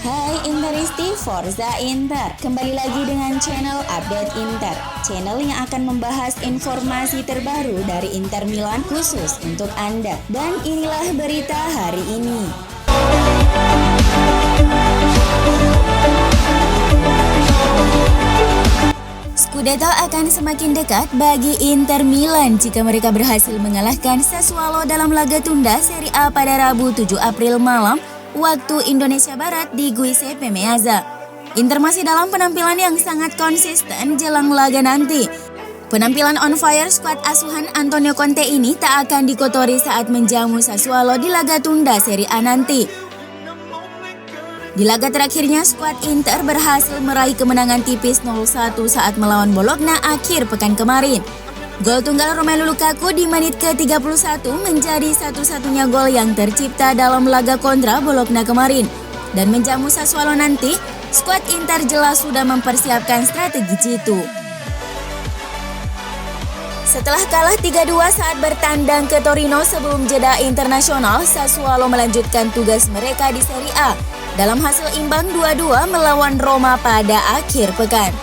Hai Interisti, Forza Inter. Kembali lagi dengan channel Update Inter, channel yang akan membahas informasi terbaru dari Inter Milan khusus untuk Anda. Dan inilah berita hari ini. Scudetto akan semakin dekat bagi Inter Milan jika mereka berhasil mengalahkan Sassuolo dalam laga tunda Serie A pada Rabu 7 April malam waktu Indonesia Barat di Giuseppe Meazza. Inter masih dalam penampilan yang sangat konsisten jelang laga nanti. Penampilan on fire skuad asuhan Antonio Conte ini tak akan dikotori saat menjamu Sassuolo di laga tunda Serie A nanti. Di laga terakhirnya, skuad Inter berhasil meraih kemenangan tipis 0-1 saat melawan Bologna akhir pekan kemarin. Gol tunggal Romelu Lukaku di menit ke-31 menjadi satu-satunya gol yang tercipta dalam laga kontra Bologna kemarin. Dan menjamu Sassuolo nanti, skuad Inter jelas sudah mempersiapkan strategi jitu. Setelah kalah 3-2 saat bertandang ke Torino sebelum jeda internasional, Sassuolo melanjutkan tugas mereka di Serie A dalam hasil imbang 2-2 melawan Roma pada akhir pekan.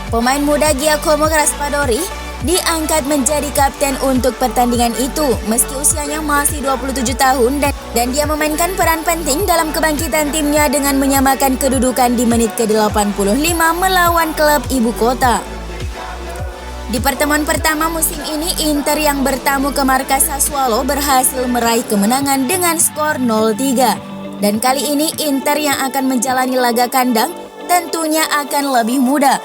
Pemain muda Giacomo Raspadori diangkat menjadi kapten untuk pertandingan itu meski usianya masih 27 tahun dan dia memainkan peran penting dalam kebangkitan timnya dengan menyamakan kedudukan di menit ke-85 melawan klub ibu kota. Di pertemuan pertama musim ini, Inter yang bertamu ke markas Sassuolo berhasil meraih kemenangan dengan skor 0-3. Dan kali ini Inter yang akan menjalani laga kandang tentunya akan lebih mudah.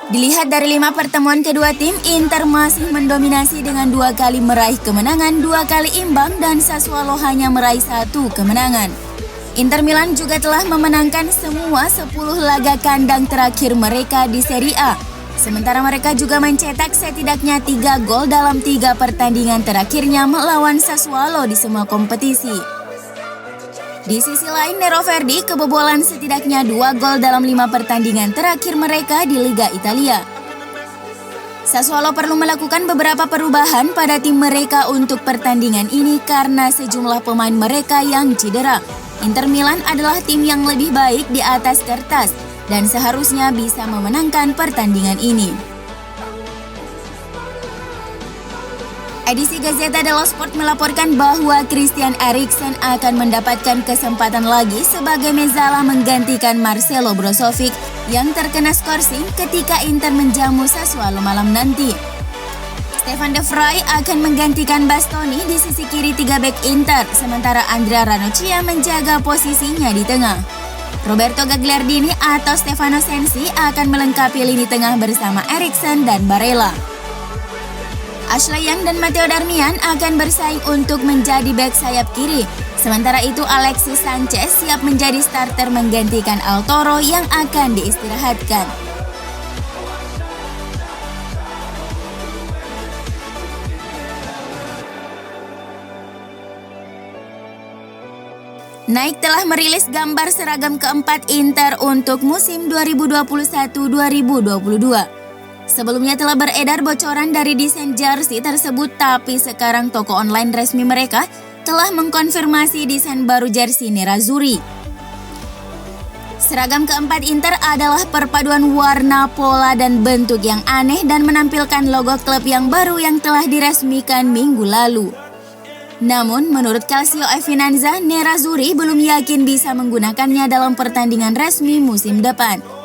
Dilihat dari 5 pertemuan kedua tim, Inter masih mendominasi dengan 2 kali meraih kemenangan, 2 kali imbang, dan Sassuolo hanya meraih 1 kemenangan. Inter Milan juga telah memenangkan semua 10 laga kandang terakhir mereka di Serie A. Sementara mereka juga mencetak setidaknya 3 gol dalam 3 pertandingan terakhirnya melawan Sassuolo di semua kompetisi. Di sisi lain, Nero Verdi kebobolan setidaknya 2 gol dalam 5 pertandingan terakhir mereka di Liga Italia. Sassuolo perlu melakukan beberapa perubahan pada tim mereka untuk pertandingan ini karena sejumlah pemain mereka yang cedera. Inter Milan adalah tim yang lebih baik di atas kertas dan seharusnya bisa memenangkan pertandingan ini. Edisi Gazzetta dello Sport melaporkan bahwa Christian Eriksen akan mendapatkan kesempatan lagi sebagai Mezzala menggantikan Marcelo Brozovic yang terkena skorsing ketika Inter menjamu Sassuolo malam nanti. Stefan De Vrij akan menggantikan Bastoni di sisi kiri 3 bek Inter, sementara Andrea Ranocchia menjaga posisinya di tengah. Roberto Gagliardini atau Stefano Sensi akan melengkapi lini tengah bersama Eriksen dan Barella. Ashley Young dan Matteo Darmian akan bersaing untuk menjadi bek sayap kiri. Sementara itu Alexis Sanchez siap menjadi starter menggantikan Al Toro yang akan diistirahatkan. Nike telah merilis gambar seragam keempat Inter untuk musim 2021-2022. Sebelumnya telah beredar bocoran dari desain jersey tersebut, tapi sekarang toko online resmi mereka telah mengkonfirmasi desain baru jersey Nerazzurri. Seragam keempat Inter adalah perpaduan warna, pola, dan bentuk yang aneh dan menampilkan logo klub yang baru yang telah diresmikan minggu lalu. Namun, menurut Calcio e Finanza, Nerazzurri belum yakin bisa menggunakannya dalam pertandingan resmi musim depan.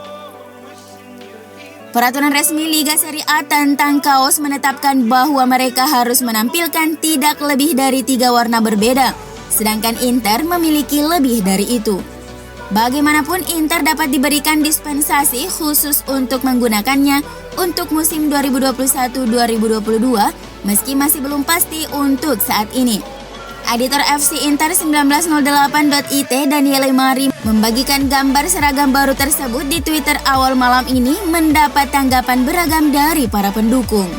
Peraturan resmi Liga Serie A tentang kaos menetapkan bahwa mereka harus menampilkan tidak lebih dari 3 warna berbeda, sedangkan Inter memiliki lebih dari itu. Bagaimanapun, Inter dapat diberikan dispensasi khusus untuk menggunakannya untuk musim 2021-2022, meski masih belum pasti untuk saat ini. Editor FC Inter 1908.it Daniele Mari membagikan gambar seragam baru tersebut di Twitter awal malam ini mendapat tanggapan beragam dari para pendukung.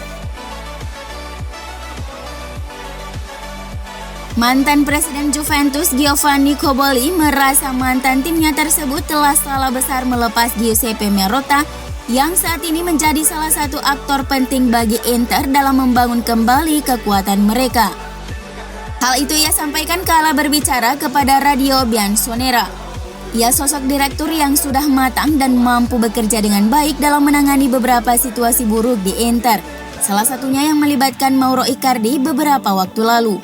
Mantan Presiden Juventus Giovanni Coboli merasa mantan timnya tersebut telah salah besar melepas Giuseppe Meazza yang saat ini menjadi salah satu aktor penting bagi Inter dalam membangun kembali kekuatan mereka. Hal itu ia sampaikan kala berbicara kepada Radio Bianconera. Ia sosok direktur yang sudah matang dan mampu bekerja dengan baik dalam menangani beberapa situasi buruk di Inter, salah satunya yang melibatkan Mauro Icardi beberapa waktu lalu.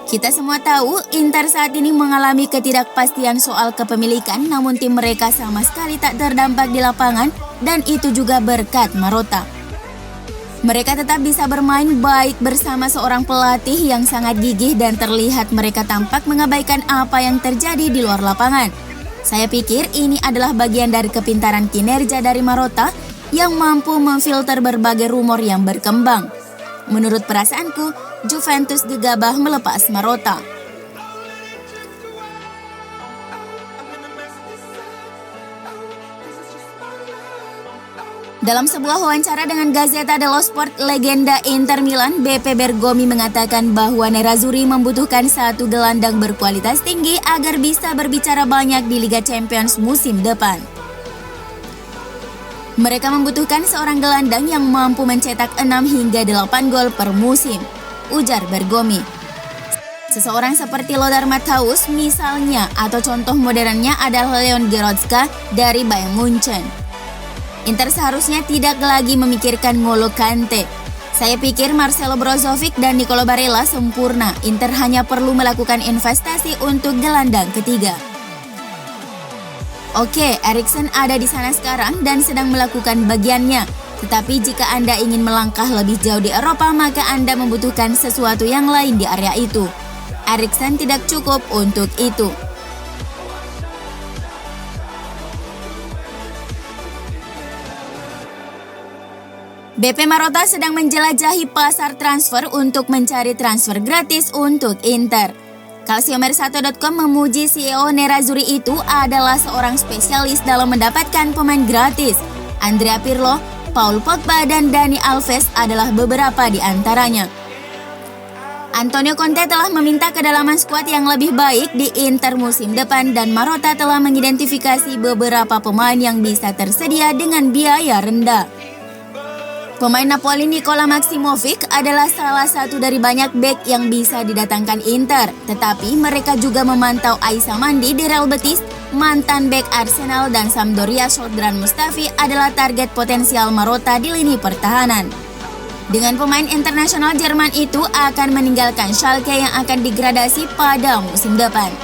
Kita semua tahu Inter saat ini mengalami ketidakpastian soal kepemilikan, namun tim mereka sama sekali tak terdampak di lapangan dan itu juga berkat Marotta. Mereka tetap bisa bermain baik bersama seorang pelatih yang sangat gigih dan terlihat mereka tampak mengabaikan apa yang terjadi di luar lapangan. Saya pikir ini adalah bagian dari kepintaran kinerja dari Marotta yang mampu memfilter berbagai rumor yang berkembang. Menurut perasaanku, Juventus gegabah melepas Marotta. Dalam sebuah wawancara dengan Gazzetta dello Sport, legenda Inter Milan Beppe Bergomi mengatakan bahwa Nerazzurri membutuhkan satu gelandang berkualitas tinggi agar bisa berbicara banyak di Liga Champions musim depan. Mereka membutuhkan seorang gelandang yang mampu mencetak 6 hingga 8 gol per musim, ujar Bergomi. Seseorang seperti Lothar Matthäus misalnya, atau contoh modernnya adalah Leon Goretzka dari Bayern Munchen. Inter seharusnya tidak lagi memikirkan N'Golo Kante. Saya pikir Marcelo Brozovic dan Nicolo Barella sempurna. Inter hanya perlu melakukan investasi untuk gelandang ketiga. Oke, Eriksen ada di sana sekarang dan sedang melakukan bagiannya. Tetapi jika Anda ingin melangkah lebih jauh di Eropa, maka Anda membutuhkan sesuatu yang lain di area itu. Eriksen tidak cukup untuk itu. Beppe Marotta sedang menjelajahi pasar transfer untuk mencari transfer gratis untuk Inter. Calciomercato.com memuji CEO Nerazzurri itu adalah seorang spesialis dalam mendapatkan pemain gratis. Andrea Pirlo, Paul Pogba, dan Dani Alves adalah beberapa di antaranya. Antonio Conte telah meminta kedalaman skuad yang lebih baik di Inter musim depan dan Marotta telah mengidentifikasi beberapa pemain yang bisa tersedia dengan biaya rendah. Pemain Napoli Nikola Maximovic adalah salah satu dari banyak bek yang bisa didatangkan Inter, tetapi mereka juga memantau Aissa Mandi di Real Betis, mantan bek Arsenal dan Sampdoria Shkodran Mustafi adalah target potensial Marotta di lini pertahanan. Dengan pemain internasional Jerman itu akan meninggalkan Schalke yang akan digradasi pada musim depan.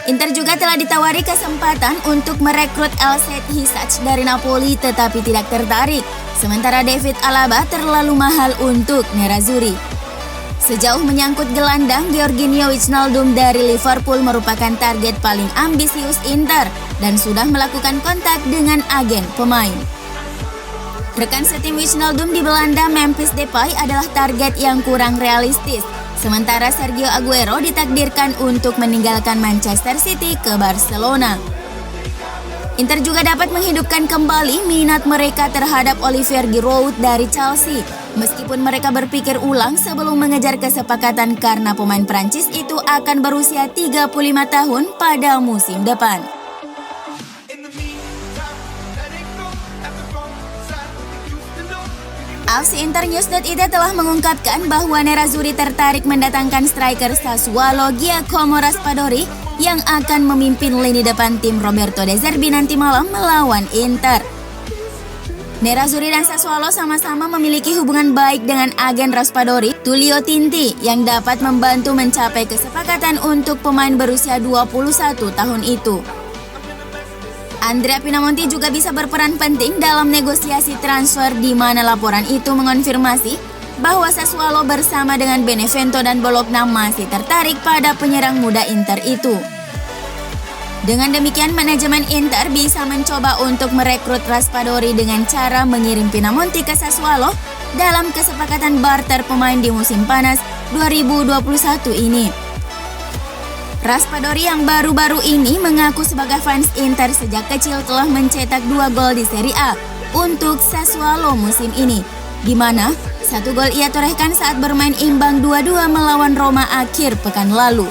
Inter juga telah ditawari kesempatan untuk merekrut Elset Hisac dari Napoli tetapi tidak tertarik. Sementara David Alaba terlalu mahal untuk Nerazzurri. Sejauh menyangkut gelandang, Georginio Wijnaldum dari Liverpool merupakan target paling ambisius Inter dan sudah melakukan kontak dengan agen pemain. Rekan setim Wijnaldum di Belanda, Memphis Depay adalah target yang kurang realistis. Sementara Sergio Aguero ditakdirkan untuk meninggalkan Manchester City ke Barcelona. Inter juga dapat menghidupkan kembali minat mereka terhadap Olivier Giroud dari Chelsea. Meskipun mereka berpikir ulang sebelum mengejar kesepakatan karena pemain Prancis itu akan berusia 35 tahun pada musim depan. AFCInternews.it telah mengungkapkan bahwa Nerazzurri tertarik mendatangkan striker Sassuolo Giacomo Raspadori yang akan memimpin lini depan tim Roberto De Zerbi nanti malam melawan Inter. Nerazzurri dan Sassuolo sama-sama memiliki hubungan baik dengan agen Raspadori, Tullio Tinti, yang dapat membantu mencapai kesepakatan untuk pemain berusia 21 tahun itu. Andrea Pinamonti juga bisa berperan penting dalam negosiasi transfer di mana laporan itu mengonfirmasi bahwa Sassuolo bersama dengan Benevento dan Bologna masih tertarik pada penyerang muda Inter itu. Dengan demikian, manajemen Inter bisa mencoba untuk merekrut Raspadori dengan cara mengirim Pinamonti ke Sassuolo dalam kesepakatan barter pemain di musim panas 2021 ini. Raspadori yang baru-baru ini mengaku sebagai fans Inter sejak kecil telah mencetak 2 gol di Serie A untuk Sassuolo musim ini, di mana 1 gol ia torehkan saat bermain imbang 2-2 melawan Roma akhir pekan lalu.